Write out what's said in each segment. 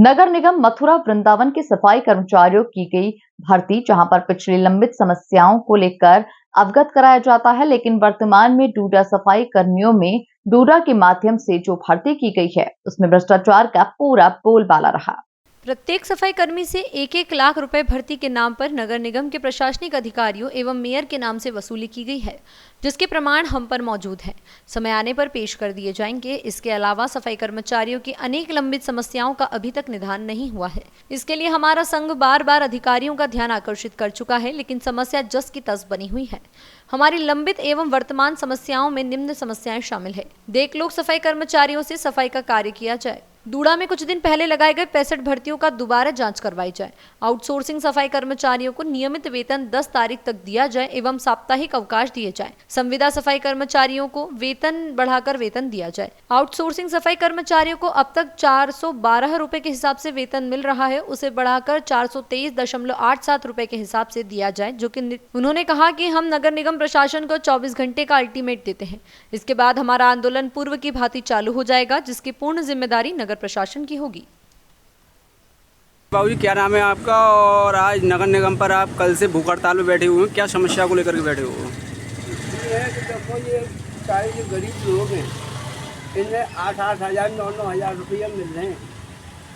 नगर निगम मथुरा वृंदावन के सफाई कर्मचारियों की गई भर्ती, जहां पर पिछली लंबित समस्याओं को लेकर अवगत कराया जाता है, लेकिन वर्तमान में डूडा सफाई कर्मियों में डूडा के माध्यम से जो भर्ती की गई है उसमें भ्रष्टाचार का पूरा बोलबाला रहा। प्रत्येक सफाई कर्मी से 1-1 लाख रुपए भर्ती के नाम पर नगर निगम के प्रशासनिक अधिकारियों एवं मेयर के नाम से वसूली की गई है, जिसके प्रमाण हम पर मौजूद हैं। समय आने पर पेश कर दिए जाएंगे। इसके अलावा सफाई कर्मचारियों की अनेक लंबित समस्याओं का अभी तक निदान नहीं हुआ है। इसके लिए हमारा संघ बार बार अधिकारियों का ध्यान आकर्षित कर चुका है, लेकिन समस्या जस की तस बनी हुई है। हमारी लंबित एवं वर्तमान समस्याओं में निम्न समस्याएं शामिल है। देख लोग सफाई कर्मचारियों से सफाई का कार्य किया जाए। डूडा में कुछ दिन पहले लगाए गए 65 भर्तियों का दोबारा जांच करवाई जाए। आउटसोर्सिंग सफाई कर्मचारियों को नियमित वेतन 10 तारीख तक दिया जाए एवं साप्ताहिक अवकाश दिए जाए। संविदा सफाई कर्मचारियों को वेतन बढ़ाकर वेतन दिया जाए। आउटसोर्सिंग सफाई कर्मचारियों को अब तक 412 रुपए के हिसाब से वेतन मिल रहा है, उसे बढ़ाकर 423.87 रुपए के हिसाब से दिया जाए, जो कि उन्होंने कहा कि हम नगर निगम प्रशासन को 24 घंटे का अल्टीमेट देते हैं। इसके बाद हमारा आंदोलन पूर्व की भांति चालू हो जाएगा, जिसकी पूर्ण जिम्मेदारी नगर प्रशासन की होगी। बाबूजी, क्या नाम है आपका और आज नगर निगम पर आप कल से भूख हड़ताल में बैठे हुए हैं, क्या समस्या को लेकर के बैठे हुए हैं? ये सारे जो गरीब लोग हैं, इन्हें 8-8 हज़ार 9-9 हज़ार रुपये मिल रहे हैं।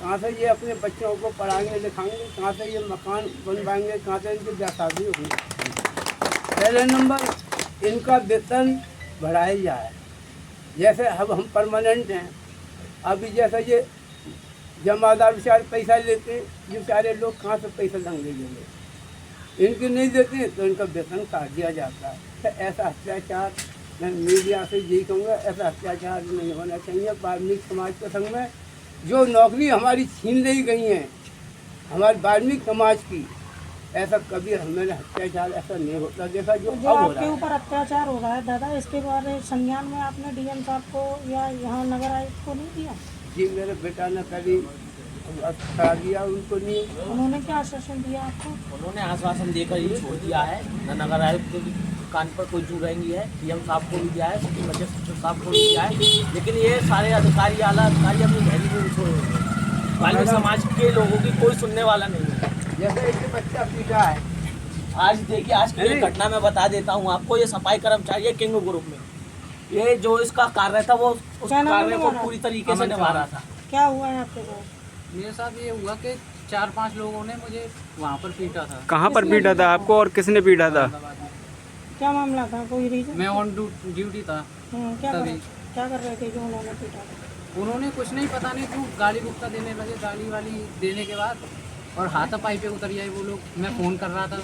कहाँ से ये अपने बच्चों को पढ़ाएंगे लिखाएंगे, कहाँ से ये मकान बनवाएंगे, कहाँ से इनकी ब्याह शादी होगी। पहले नंबर इनका वेतन बढ़ाया जाए। जैसे अब हम परमानेंट हैं, अभी जैसे ये जमादार बेचारे पैसा लेते हैं, ये सारे लोग कहाँ से पैसा लंगे लेंगे, इनके नहीं देते हैं तो इनका वेतन काट दिया जाता है। तो ऐसा अत्याचार मैं मीडिया से यही कहूँगा, ऐसा अत्याचार नहीं होना चाहिए। वाल्मीकि समाज के संग में जो नौकरी हमारी छीन ली गई हैं, हमारे वाल्मीकि समाज की, ऐसा कभी हमें अत्याचार ऐसा नहीं होता देखा जो अब आपके ऊपर अत्याचार हो रहा है। दादा, इसके बारे संज्ञान में आपने डीएम साहब को या यहाँ नगर आयुक्त को नहीं दिया? जी, मेरे बेटा ने कभी करा दिया, उनको नहीं। उन्होंने क्या आश्वासन दिया आपको? उन्होंने आश्वासन देकर ही छोड़ दिया है। न नगर आयुक्त के कान पर कोई जुड़ रही है, डीएम साहब को भी दिया है, सिटी मजिस्ट्रेट सचिव साहब को भी दिया है, लेकिन ये सारे अधिकारी आला अधिकारी अपनी धैर्य में छोड़े हुए हैं। वाल्मीकि समाज के लोगों की कोई सुनने वाला नहीं है। जैसे इसके बच्चा पीटा है, आज देखिए, आज की घटना मैं बता देता हूँ आपको। ये सफाई कर्मचारी है किंग ग्रुप में, ये जो इसका कार्य था वो उस कार्य को पूरी तरीके से निभा रहा था। क्या हुआ है आपके साथ? मेरे साथ ये हुआ कि 4-5 लोगों ने मुझे वहाँ पर पीटा था। कहाँ पर पीटा था आपको और किसने पीटा था? क्या मामला था? कोई रीजन? मैं ऑन ड्यूटी था क्या तभी। क्या कर रहे थे जो उन्होंने पीटा था? उन्होंने कुछ नहीं, पता नहीं क्यों गाली गुप्ता देने लगे। गाली वाली देने के बाद और हाथापाई पे उतर आए वो लोग। मैं फ़ोन कर रहा था।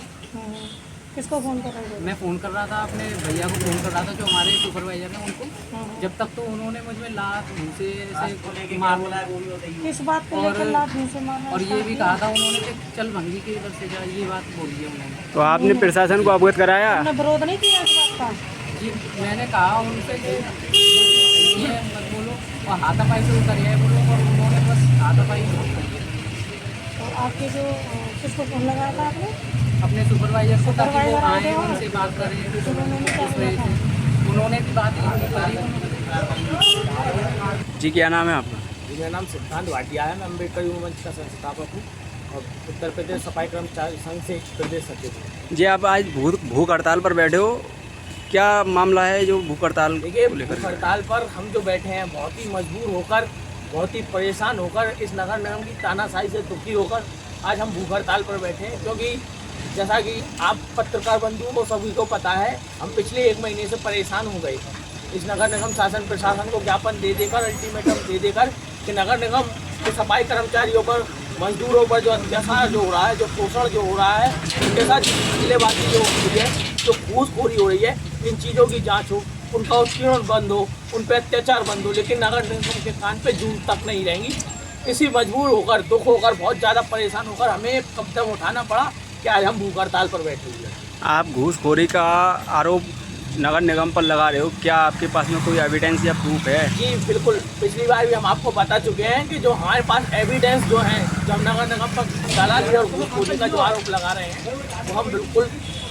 किसको फ़ोन कर रहे थे? मैं फ़ोन कर रहा था, अपने भैया को फ़ोन कर रहा था जो हमारे सुपरवाइजर हैं उनको। जब तक तो उन्होंने मुझ में लात से ऐसे मार, किस बात को लेकर लात से मारना? और ये भी कहा था उन्होंने कि चल भंगी के इधर से जा, ये बात बोल दी उन्होंने। तो आपने प्रशासन को अवगत कराया? आपने विरोध नहीं किया इस बात का? जी, मैंने कहा उनसे कि ये मत बोलो, और हाथापाई से उतर आए वो लोग, और उन्होंने बस हाथापाई कर दिया। तो आपके जो किसको फ़ोन लगाया था आपने? अपने सुपरवाइजर को, ताकि वो आए उनसे बात करें। उन्होंने भी बात करी। जी, क्या नाम है आपका? मेरा नाम सिद्धांत भाटिया है। मैं अम्बेडकर युवा मंच का संस्थापक हूँ और उत्तर प्रदेश सफाई कर्मचारी संघ से प्रदेश सचिव हूँ। जी, आप आज भूख हड़ताल पर बैठे हो, क्या मामला है जो भूख हड़ताल? देखिए, भूख हड़ताल पर हम जो बैठे हैं, बहुत ही मजबूर होकर, बहुत ही परेशान होकर, इस नगर निगम की तानाशाही से दुखी होकर आज हम भूख हड़ताल पर बैठे हैं। क्योंकि जैसा कि आप पत्रकार बंधुओं को सभी को पता है, हम पिछले 1 महीने से परेशान हो गए इस नगर निगम शासन प्रशासन को ज्ञापन दे देकर, अल्टीमेटम दे देकर कि नगर निगम के सफाई कर्मचारियों पर, मजदूरों पर जो अत्याचार जो हो रहा है, जो शोषण जो हो रहा है, उनके साथ जिलेबाजी जो हो रही है, जो घूसखोरी हो रही है, इन चीज़ों की जाँच हो, उनका उत्पीड़न बंद हो, उन पर अत्याचार बंद हो। लेकिन नगर निगम के कान पे जून तक नहीं रहेंगी। इसी मजबूर होकर, दुख होकर, बहुत ज़्यादा परेशान होकर हमें कदम उठाना पड़ा कि आज हम भूख हड़ताल पर बैठे हुए हैं। आप घूसखोरी का आरोप नगर निगम पर लगा रहे हो, क्या आपके पास में कोई एविडेंस या प्रूफ है? जी बिल्कुल, पिछली बार भी हम आपको बता चुके हैं कि जो हमारे पास एविडेंस जो है, जो हम नगर निगम पर दलाली और घूसखोरी का जो आरोप लगा रहे हैं, वो हम बिल्कुल,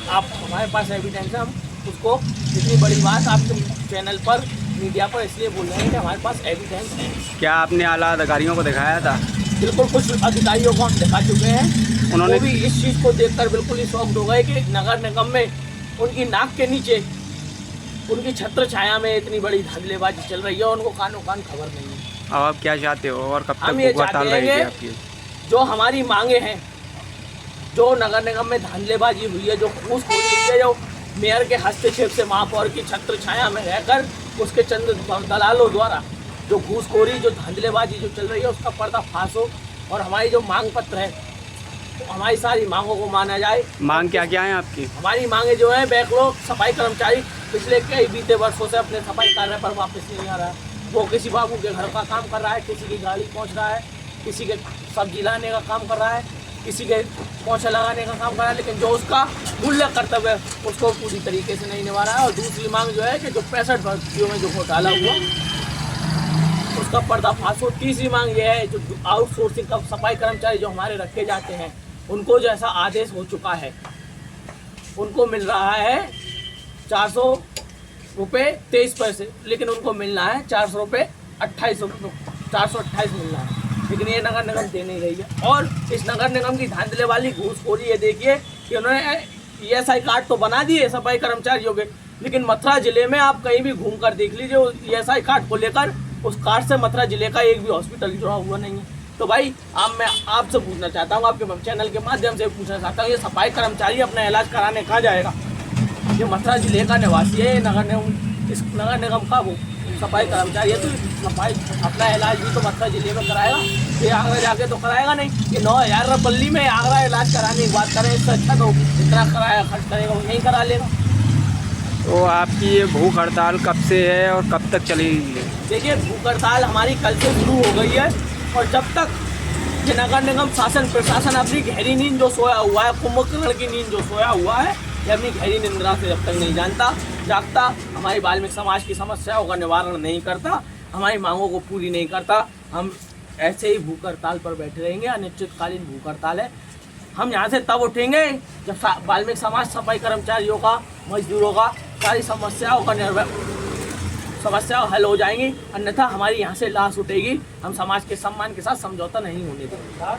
आप हमारे पास एविडेंस है, हम उसको, इतनी बड़ी बात आपके चैनल पर, मीडिया पर इसलिए बोल रहे हैं कि हमारे पास एविडेंस है। क्या आपने आला अधिकारियों को दिखाया था? बिल्कुल कुछ अधिकारियों को हम दिखा चुके हैं, उन्होंने वो भी इस चीज़ को देखकर बिल्कुल ही शॉक्ड हो गए कि नगर निगम में उनकी नाक के नीचे, उनकी छत्र छाया में इतनी बड़ी धांधलेबाजी चल रही है, उनको कानो कान खबर नहीं है। अब आप क्या चाहते हो और कब तक हम ये भूख हड़ताल चाहते रहेगी हैं आपकी? जो हमारी मांगे हैं, जो नगर निगम में धांधलेबाजी हुई है, जो घूसखोरी हुई है, जो मेयर के हस्तक्षेप से महापौर की छत्र छाया में रहकर उसके चंद दलालों द्वारा जो घूसखोरी, जो धांधलेबाजी जो चल रही है, उसका पर्दाफाश हो और हमारी जो मांग पत्र है, तो हमारी सारी मांगों को माना जाए। मांग क्या क्या है आपकी? हमारी मांगे जो है, बैकलॉग सफाई कर्मचारी पिछले कई बीते वर्षों से अपने सफाई कार्य पर वापस नहीं आ रहा है। वो किसी बाबू के घर का काम कर रहा है, किसी की गाड़ी पहुँच रहा है, किसी के सब्जी लाने का काम कर रहा है, किसी के पोछा लगाने का काम कर रहा है, लेकिन जो उसका मूल्य कर्तव्य है उसको पूरी तरीके से नहीं निभा रहा है। और दूसरी मांग जो है कि जो 65 भर्तियों में जो घोटाला हुआ उसका पर्दाफाश हो। तीसरी मांग ये है, जो आउटसोर्सिंग का सफाई कर्मचारी जो हमारे रखे जाते हैं, उनको जैसा आदेश हो चुका है, उनको मिल रहा है 400 रुपये 23 पैसे, लेकिन उनको मिलना है 400 रुपये 28 रुपये, 428 मिलना है, लेकिन ये नगर निगम दे नहीं रही है। और इस नगर निगम की धांधले वाली घूसखोरी ये देखिए कि उन्होंने ESI कार्ड तो बना दिए सफाई कर्मचारियों के, लेकिन मथुरा जिले में आप कहीं भी घूम कर देख लीजिए, ESI कार्ड को लेकर उस कार्ड से मथुरा जिले का एक भी हॉस्पिटल जुड़ा हुआ नहीं है। तो भाई मैं आपसे पूछना चाहता हूँ, आपके चैनल के माध्यम से पूछना चाहता हूँ, ये सफाई कर्मचारी अपना इलाज कराने कहाँ जाएगा? ये मथुरा जिले का निवासी है, नगर निगम, इस नगर निगम का वो सफाई कर्मचारी है, तो सफाई अपना इलाज भी तो मथुरा जिले में कराएगा, ये आगरा जाके तो कराएगा नहीं। ये 9000 रुपये में आगरा इलाज कराने की बात करें, इससे अच्छा तो इतना कराया खर्च करेगा वो यहीं करा लेगा। तो आपकी ये भूख हड़ताल कब से है और कब तक चलेगी? देखिए, भूख हड़ताल हमारी कल से शुरू हो गई है, और जब तक ये नगर निगम शासन प्रशासन अपनी गहरी नींद जो सोया हुआ है, कुंभकर्ण की नींद जो सोया हुआ है, ये अपनी गहरी निंद्रा से जब तक नहीं जागता, हमारी वाल्मीकि समाज की समस्याओं का निवारण नहीं करता, हमारी मांगों को पूरी नहीं करता, हम ऐसे ही भूख हड़ताल पर बैठे रहेंगे। अनिश्चितकालीन भूख हड़ताल है। हम यहाँ से तब उठेंगे जब वाल्मीकि समाज सफाई कर्मचारियों का, मजदूरों का सारी समस्याओं हल हो जाएंगी, अन्यथा हमारी यहाँ से लाश उठेगी। हम समाज के सम्मान के साथ समझौता नहीं होने देंगे।